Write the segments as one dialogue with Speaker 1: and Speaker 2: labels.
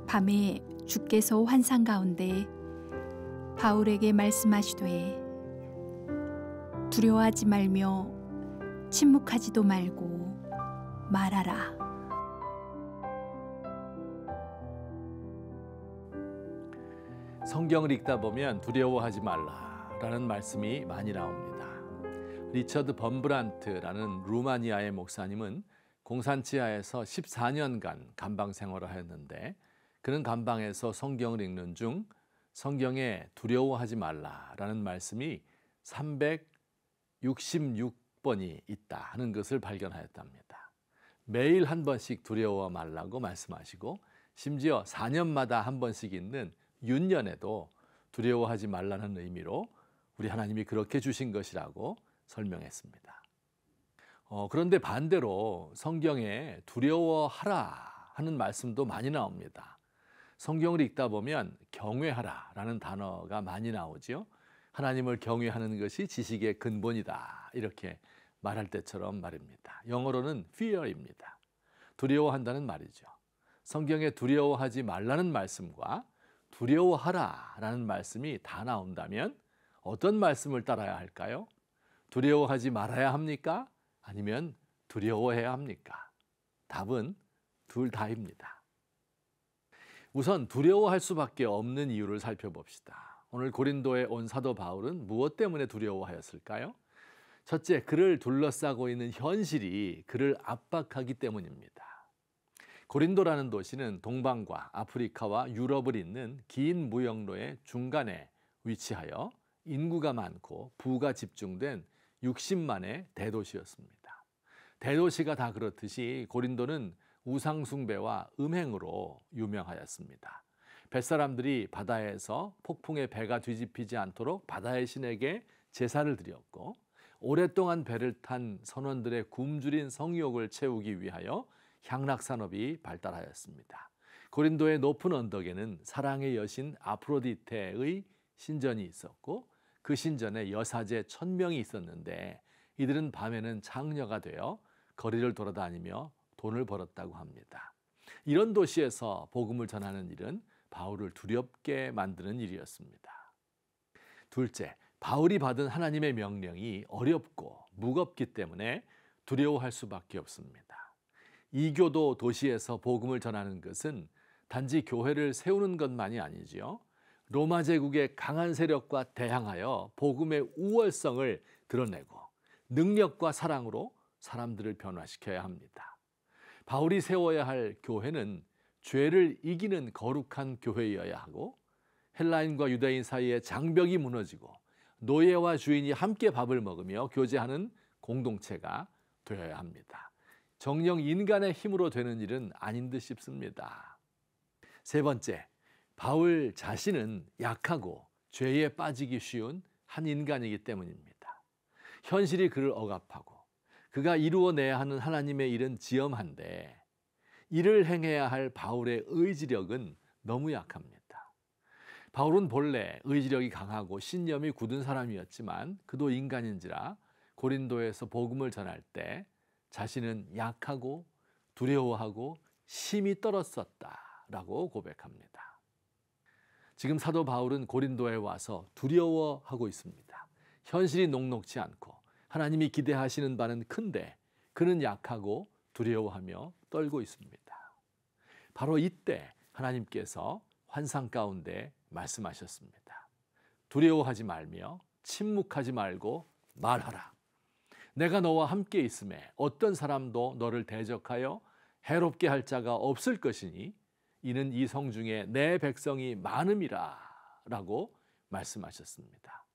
Speaker 1: 밤에 주께서 환상 가운데 바울에게 말씀하시되 두려워하지 말며 침묵하지도 말고 말하라.
Speaker 2: 성경을 읽다 보면 두려워하지 말라라는 말씀이 많이 나옵니다. 리처드 범브란트라는 루마니아의 목사님은 공산치하에서 14년간 감방 생활을 하였는데 그는 감방에서 성경을 읽는 중 성경에 두려워하지 말라라는 말씀이 366번이 있다 하는 것을 발견하였답니다. 매일 한 번씩 두려워 말라고 말씀하시고 심지어 4년마다 한 번씩 있는 윤년에도 두려워하지 말라는 의미로 우리 하나님이 그렇게 주신 것이라고 설명했습니다. 그런데 반대로 성경에 두려워하라 하는 말씀도 많이 나옵니다. 성경을 읽다 보면 경외하라라는 단어가 많이 나오지요. 하나님을 경외하는 것이 지식의 근본이다 이렇게 말할 때처럼 말입니다. 영어로는 fear입니다. 두려워한다는 말이죠. 성경에 두려워하지 말라는 말씀과 두려워하라라는 말씀이 다 나온다면 어떤 말씀을 따라야 할까요? 두려워하지 말아야 합니까? 아니면 두려워해야 합니까? 답은 둘 다입니다. 우선 두려워할 수밖에 없는 이유를 살펴봅시다. 오늘 고린도에 온 사도 바울은 무엇 때문에 두려워하였을까요? 첫째, 그를 둘러싸고 있는 현실이 그를 압박하기 때문입니다. 고린도라는 도시는 동방과 아프리카와 유럽을 잇는 긴 무역로의 중간에 위치하여 인구가 많고 부가 집중된 60만의 대도시였습니다. 대도시가 다 그렇듯이 고린도는 우상숭배와 음행으로 유명하였습니다. 뱃사람들이 바다에서 폭풍의 배가 뒤집히지 않도록 바다의 신에게 제사를 드렸고 오랫동안 배를 탄 선원들의 굶주린 성욕을 채우기 위하여 향락산업이 발달하였습니다. 고린도의 높은 언덕에는 사랑의 여신 아프로디테의 신전이 있었고 그 신전에 여사제 1000명이 있었는데 이들은 밤에는 장녀가 되어 거리를 돌아다니며 돈을 벌었다고 합니다. 이런 도시에서 복음을 전하는 일은 바울을 두렵게 만드는 일이었습니다. 둘째, 바울이 받은 하나님의 명령이 어렵고 무겁기 때문에 두려워할 수밖에 없습니다. 이교도 도시에서 복음을 전하는 것은 단지 교회를 세우는 것만이 아니지요. 로마 제국의 강한 세력과 대항하여 복음의 우월성을 드러내고 능력과 사랑으로 사람들을 변화시켜야 합니다. 바울이 세워야 할 교회는 죄를 이기는 거룩한 교회여야 하고 헬라인과 유대인 사이의 장벽이 무너지고 노예와 주인이 함께 밥을 먹으며 교제하는 공동체가 되어야 합니다. 정녕 인간의 힘으로 되는 일은 아닌 듯 싶습니다. 세 번째, 바울 자신은 약하고 죄에 빠지기 쉬운 한 인간이기 때문입니다. 현실이 그를 억압하고 그가 이루어내야 하는 하나님의 일은 지엄한데 이를 행해야 할 바울의 의지력은 너무 약합니다. 바울은 본래 의지력이 강하고 신념이 굳은 사람이었지만 그도 인간인지라 고린도에서 복음을 전할 때 자신은 약하고 두려워하고 심히 떨었었다라고 고백합니다. 지금 사도 바울은 고린도에 와서 두려워하고 있습니다. 현실이 녹록지 않고 하나님이 기대하시는 바는 큰데 그는 약하고 두려워하며 떨고 있습니다. 바로 이때 하나님께서 환상 가운데 말씀하셨습니다. 두려워하지 말며 침묵하지 말고 말하라. 내가 너와 함께 있음에 어떤 사람도 너를 대적하여 해롭게 할 자가 없을 것이니 이는 이 성 중에 내 백성이 많음이라 라고 말씀하셨습니다.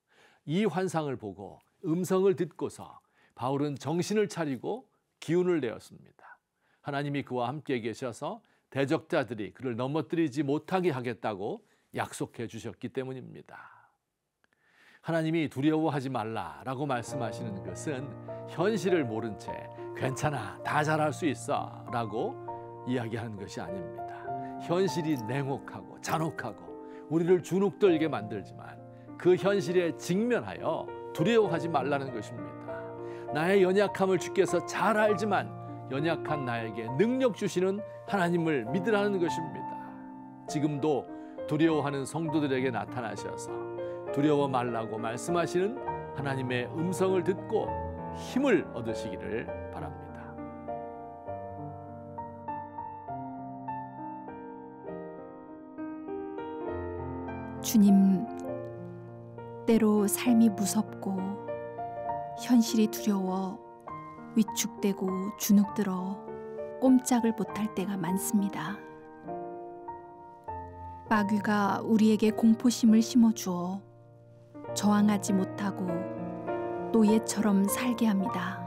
Speaker 2: 이 환상을 보고 음성을 듣고서 바울은 정신을 차리고 기운을 내었습니다. 하나님이 그와 함께 계셔서 대적자들이 그를 넘어뜨리지 못하게 하겠다고 약속해 주셨기 때문입니다. 하나님이 두려워하지 말라라고 말씀하시는 것은 현실을 모른 채 괜찮아, 다 잘할 수 있어 라고 이야기하는 것이 아닙니다. 현실이 냉혹하고 잔혹하고 우리를 주눅들게 만들지만 그 현실에 직면하여 두려워하지 말라는 것입니다. 나의 연약함을 주께서 잘 알지만 연약한 나에게 능력 주시는 하나님을 믿으라는 것입니다. 지금도 두려워하는 성도들에게 나타나셔서 두려워 말라고 말씀하시는 하나님의 음성을 듣고 힘을 얻으시기를 바랍니다.
Speaker 1: 주님, 때로 삶이 무섭고 현실이 두려워 위축되고 주눅들어 꼼짝을 못할 때가 많습니다. 마귀가 우리에게 공포심을 심어주어 저항하지 못하고 노예처럼 살게 합니다.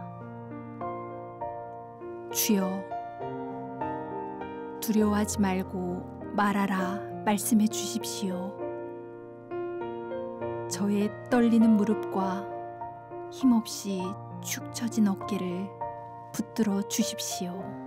Speaker 1: 주여, 두려워하지 말고 말하라 말씀해 주십시오. 저의 떨리는 무릎과 힘없이 축 처진 어깨를 붙들어 주십시오.